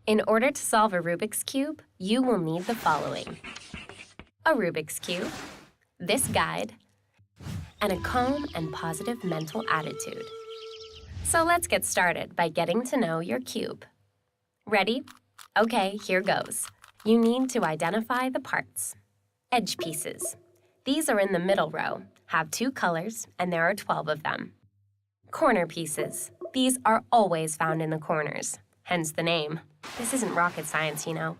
In order to solve a Rubik's Cube, you will need the following: a Rubik's Cube, this guide, and a calm and positive mental attitude. So let's get started by getting to know your cube. Ready? Okay, here goes. You need to identify the parts. Edge pieces. These are in the middle row, have 2 colors, and there are 12 of them. Corner pieces. These are always found in the corners, hence the name. This isn't rocket science, you know.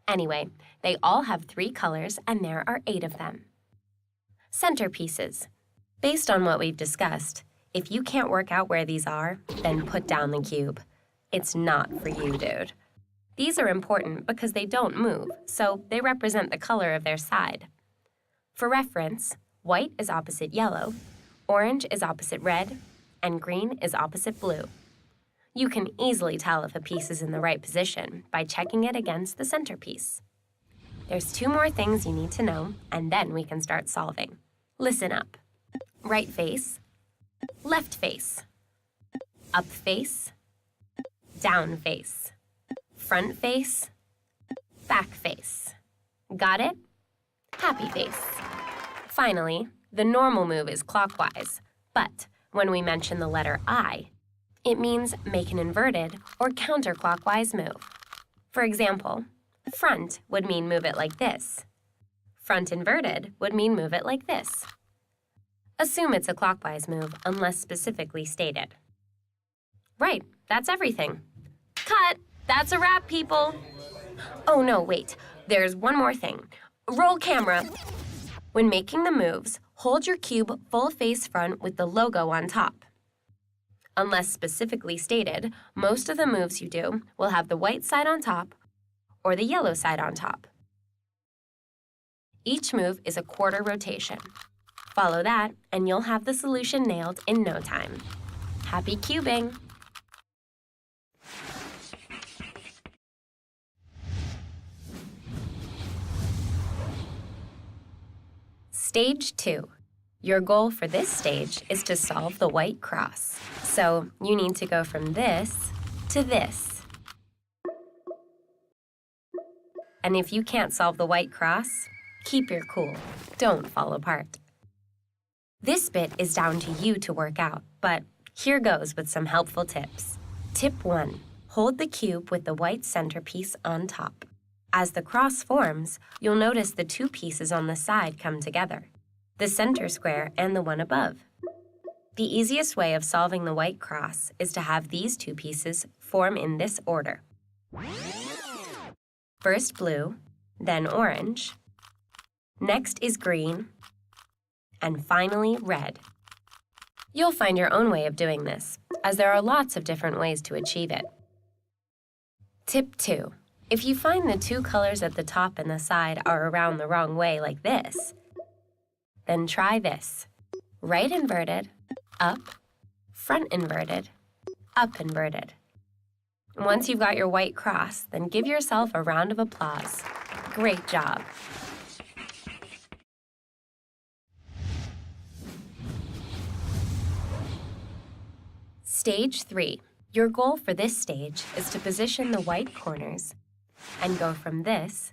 Anyway, they all have 3 colors, and there are 8 of them. Center pieces. Based on what we've discussed, if you can't work out where these are, then put down the cube. It's not for you, dude. These are important because they don't move, so they represent the color of their side. For reference, white is opposite yellow, orange is opposite red, and green is opposite blue. You can easily tell if a piece is in the right position by checking it against the centerpiece. There's 2 more things you need to know, and then we can start solving. Listen up. Right face, left face, up face, down face, front face, back face. Got it? Happy face. Finally, the normal move is clockwise, but when we mention the letter I, it means make an inverted or counterclockwise move. For example, front would mean move it like this. Front inverted would mean move it like this. Assume it's a clockwise move unless specifically stated. Right, that's everything. Cut! That's a wrap, people! Oh no, wait. There's one more thing. Roll camera. When making the moves, hold your cube full face front with the logo on top. Unless specifically stated, most of the moves you do will have the white side on top or the yellow side on top. Each move is a quarter rotation. Follow that, and you'll have the solution nailed in no time. Happy cubing! Stage 2. Your goal for this stage is to solve the white cross. So you need to go from this to this. And if you can't solve the white cross, keep your cool. Don't fall apart. This bit is down to you to work out, but here goes with some helpful tips. Tip 1. Hold the cube with the white centerpiece on top. As the cross forms, you'll notice the 2 pieces on the side come together, the center square and the one above. The easiest way of solving the white cross is to have these 2 pieces form in this order. First blue, then orange. Next is green, and finally red. You'll find your own way of doing this, as there are lots of different ways to achieve it. Tip 2. If you find the 2 colors at the top and the side are around the wrong way like this, then try this. Right inverted, up, front inverted, up inverted. Once you've got your white cross, then give yourself a round of applause. Great job! Stage 3. Your goal for this stage is to position the white corners and go from this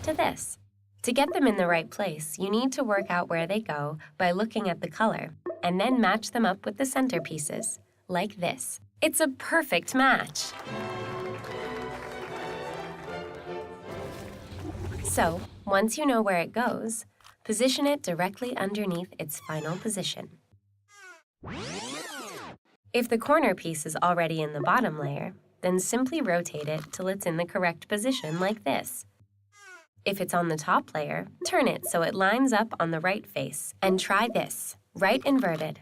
to this. To get them in the right place, you need to work out where they go by looking at the color and then match them up with the centerpieces, like this. It's a perfect match! So, once you know where it goes, position it directly underneath its final position. If the corner piece is already in the bottom layer, then simply rotate it till it's in the correct position like this. If it's on the top layer, turn it so it lines up on the right face, and try this. Right inverted,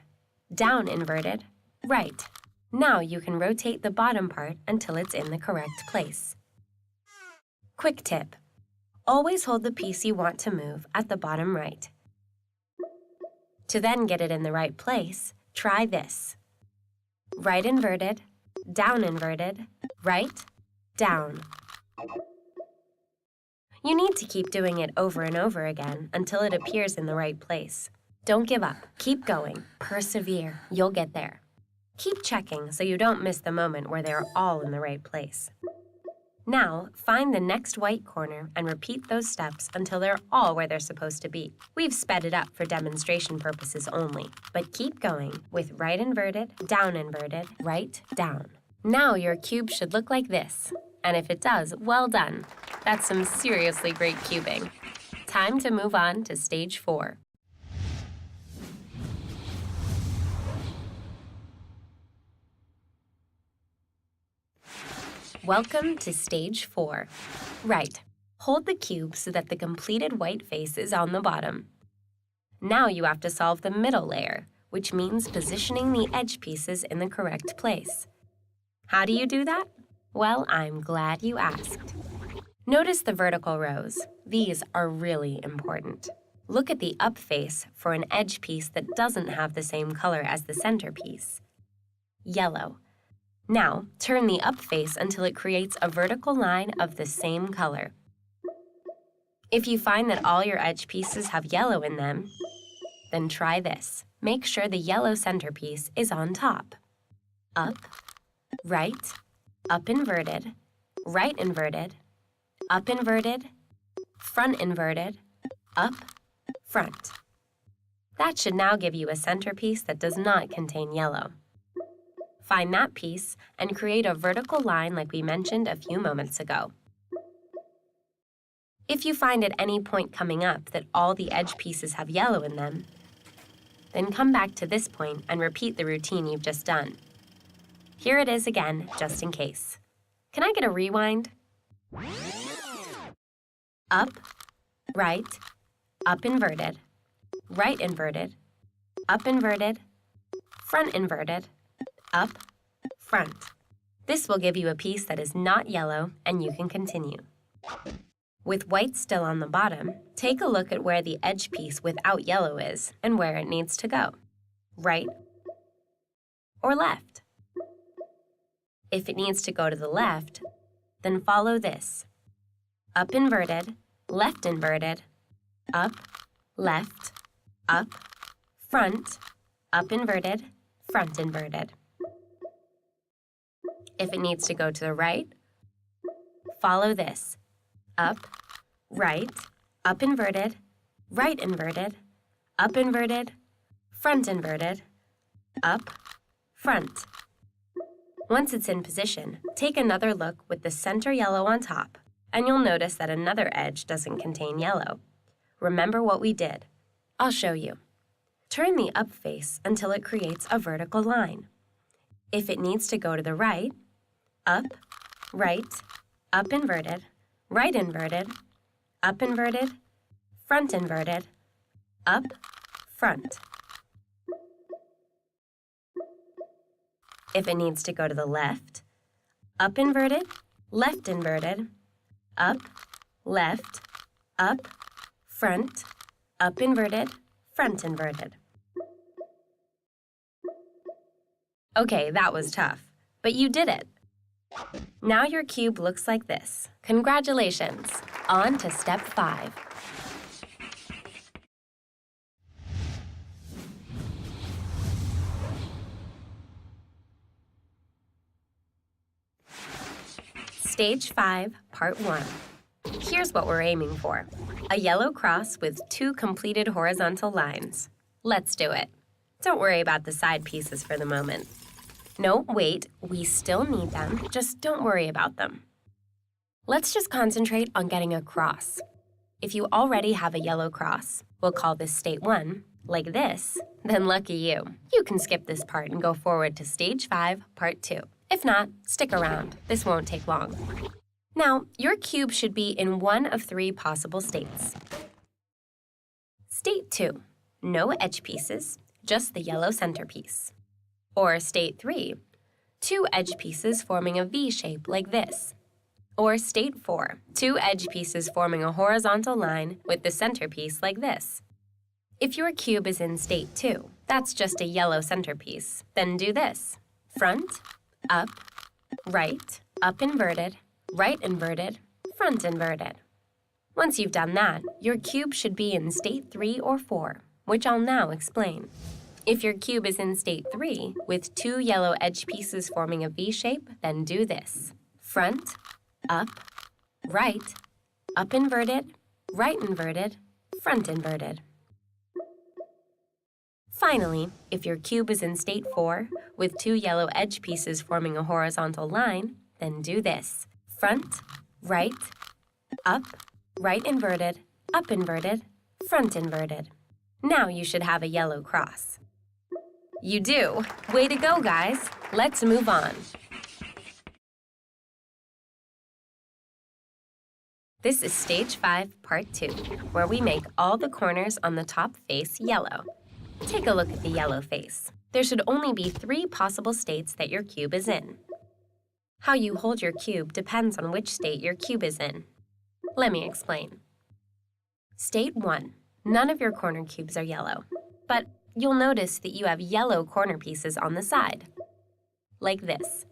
down inverted, right. Now you can rotate the bottom part until it's in the correct place. Quick tip. Always hold the piece you want to move at the bottom right. To then get it in the right place, try this. Right inverted, down inverted, right, down. You need to keep doing it over and over again until it appears in the right place. Don't give up. Keep going. Persevere. You'll get there. Keep checking so you don't miss the moment where they are all in the right place. Now, find the next white corner and repeat those steps until they're all where they're supposed to be. We've sped it up for demonstration purposes only, but keep going with right inverted, right, down. Now your cube should look like this. And if it does, well done. That's some seriously great cubing. Time to move on to stage 4. Welcome to stage 4. Right. Hold the cube so that the completed white face is on the bottom. Now you have to solve the middle layer, which means positioning the edge pieces in the correct place. How do you do that? Well, I'm glad you asked. Notice the vertical rows. These are really important. Look at the up face for an edge piece that doesn't have the same color as the center piece. Yellow. Now, turn the up face until it creates a vertical line of the same color. If you find that all your edge pieces have yellow in them, then try this. Make sure the yellow centerpiece is on top. Up, right, up inverted, right inverted, up inverted, front inverted, up, front. That should now give you a centerpiece that does not contain yellow. Find that piece and create a vertical line like we mentioned a few moments ago. If you find at any point coming up that all the edge pieces have yellow in them, then come back to this point and repeat the routine you've just done. Here it is again, just in case. Can I get a rewind? Up, right, up inverted, right inverted, up inverted, front inverted, up, front. This will give you a piece that is not yellow, and you can continue. With white still on the bottom, take a look at where the edge piece without yellow is and where it needs to go. Right or left? If it needs to go to the left, then follow this. Up inverted, left inverted, up, left, up, front, up inverted, front inverted. If it needs to go to the right, follow this. Up, right, up inverted, right inverted, up inverted, front inverted, up, front. Once it's in position, take another look with the center yellow on top, and you'll notice that another edge doesn't contain yellow. Remember what we did. I'll show you. Turn the up face until it creates a vertical line. If it needs to go to the right, up inverted, right inverted, up inverted, front inverted, up, front. If it needs to go to the left, up inverted, left inverted, up, left, up, front, up inverted, front inverted. Okay, that was tough, but you did it. Now your cube looks like this. Congratulations! On to step 5. Stage 5, Part 1. Here's what we're aiming for. A yellow cross with 2 completed horizontal lines. Let's do it. Don't worry about the side pieces for the moment. No, wait, we still need them, just don't worry about them. Let's just concentrate on getting a cross. If you already have a yellow cross, we'll call this state 1, like this, then lucky you. You can skip this part and go forward to stage 5, part 2. If not, stick around, this won't take long. Now, your cube should be in one of 3 possible states. State 2, no edge pieces, just the yellow centerpiece. Or state 3, 2 edge pieces forming a V shape like this. Or state 4, 2 edge pieces forming a horizontal line with the centerpiece like this. If your cube is in state 2, that's just a yellow centerpiece, then do this. Front, up inverted, right inverted, front inverted. Once you've done that, your cube should be in state 3 or 4, which I'll now explain. If your cube is in state 3, with 2 yellow edge pieces forming a V shape, then do this. Front, up, right, up inverted, right inverted, front inverted. Finally, if your cube is in state 4, with 2 yellow edge pieces forming a horizontal line, then do this. Front, right, up, right inverted, up inverted, front inverted. Now you should have a yellow cross. You do! Way to go, guys! Let's move on. This is Stage 5, Part 2, where we make all the corners on the top face yellow. Take a look at the yellow face. There should only be 3 possible states that your cube is in. How you hold your cube depends on which state your cube is in. Let me explain. State 1. None of your corner cubes are yellow, but you'll notice that you have yellow corner pieces on the side, like this.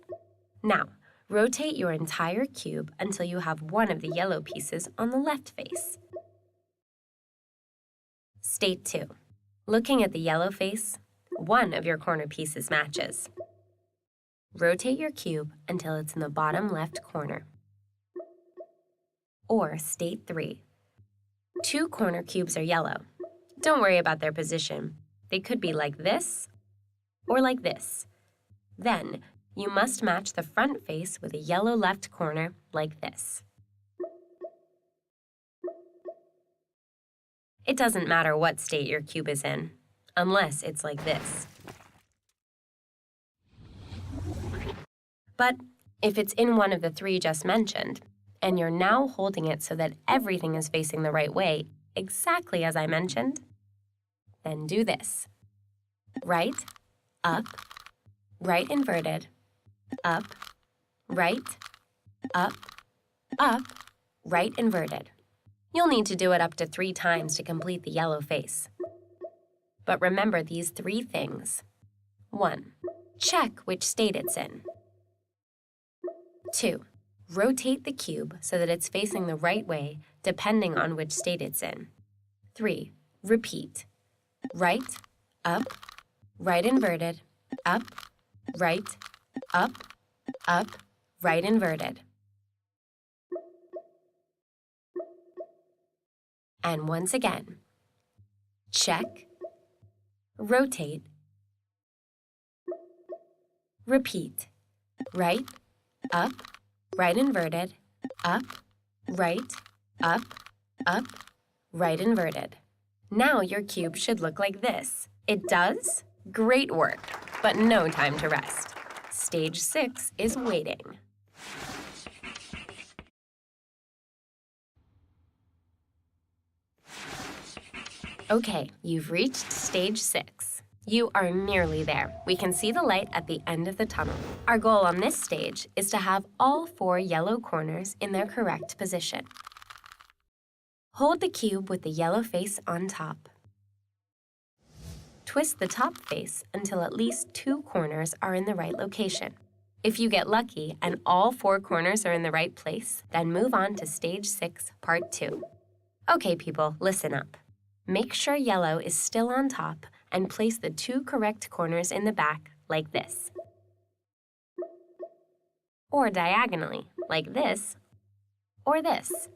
Now, rotate your entire cube until you have one of the yellow pieces on the left face. State 2. Looking at the yellow face, one of your corner pieces matches. Rotate your cube until it's in the bottom left corner. Or State 3. 2 corner cubes are yellow. Don't worry about their position. They could be like this or like this. Then, you must match the front face with a yellow left corner like this. It doesn't matter what state your cube is in, unless it's like this. But if it's in one of the 3 just mentioned, and you're now holding it so that everything is facing the right way, exactly as I mentioned, then do this. Right, up, right inverted, up, right, up, right inverted. You'll need to do it up to 3 times to complete the yellow face. But remember these 3 things. 1. Check which state it's in. 2. Rotate the cube so that it's facing the right way, depending on which state it's in. 3. Repeat. Right, up, right inverted, up, right, up, right inverted. And once again, check, rotate, repeat, right, up, right inverted, up, right, up, right inverted. Now your cube should look like this. It does? Great work, but no time to rest. Stage 6 is waiting. Okay, you've reached Stage 6. You are nearly there. We can see the light at the end of the tunnel. Our goal on this stage is to have all 4 yellow corners in their correct position. Hold the cube with the yellow face on top. Twist the top face until at least 2 corners are in the right location. If you get lucky and all 4 corners are in the right place, then move on to Stage 6, Part 2. Okay, people, listen up. Make sure yellow is still on top and place the 2 correct corners in the back like this. Or diagonally, like this, or this.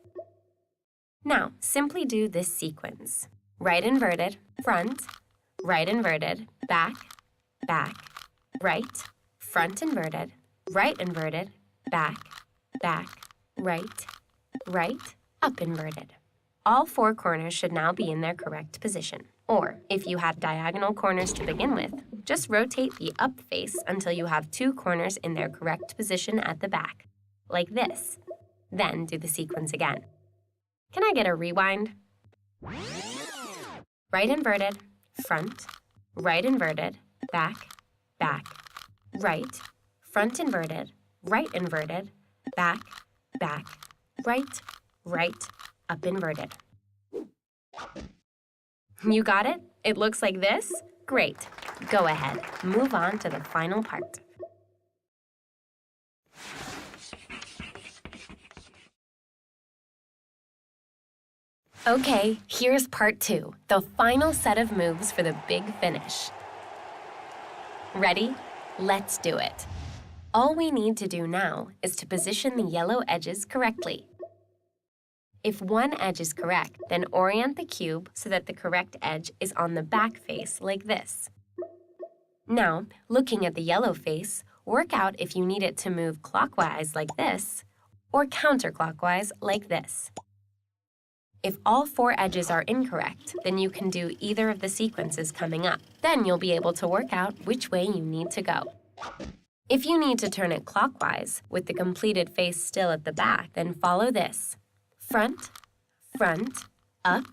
Now, simply do this sequence. Right inverted, front, right inverted, back, right, front inverted, right inverted, back, right, up inverted. All 4 corners should now be in their correct position. Or, if you had diagonal corners to begin with, just rotate the up face until you have 2 corners in their correct position at the back, like this. Then do the sequence again. Can I get a rewind? Right inverted, front, right inverted, back, right, front inverted, right inverted, back, right, up inverted. You got it? It looks like this? Great. Go ahead. Move on to the final part. Okay, here's part 2, the final set of moves for the big finish. Ready? Let's do it. All we need to do now is to position the yellow edges correctly. If one edge is correct, then orient the cube so that the correct edge is on the back face like this. Now, looking at the yellow face, work out if you need it to move clockwise like this or counterclockwise like this. If all 4 edges are incorrect, then you can do either of the sequences coming up. Then you'll be able to work out which way you need to go. If you need to turn it clockwise, with the completed face still at the back, then follow this. Front, front, up,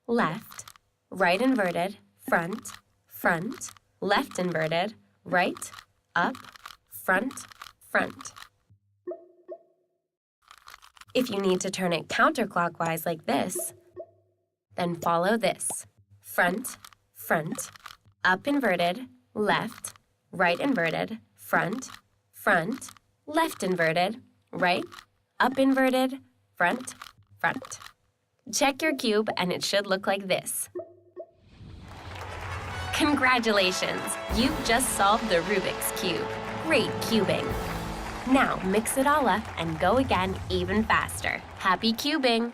left, right inverted, front, front, left inverted, right, up, front, front. If you need to turn it counterclockwise like this, then follow this. Front, front, up inverted, left, right inverted, front, front, left inverted, right, up inverted, front, front. Check your cube and it should look like this. Congratulations! You've just solved the Rubik's Cube. Great cubing! Now mix it all up and go again even faster. Happy cubing!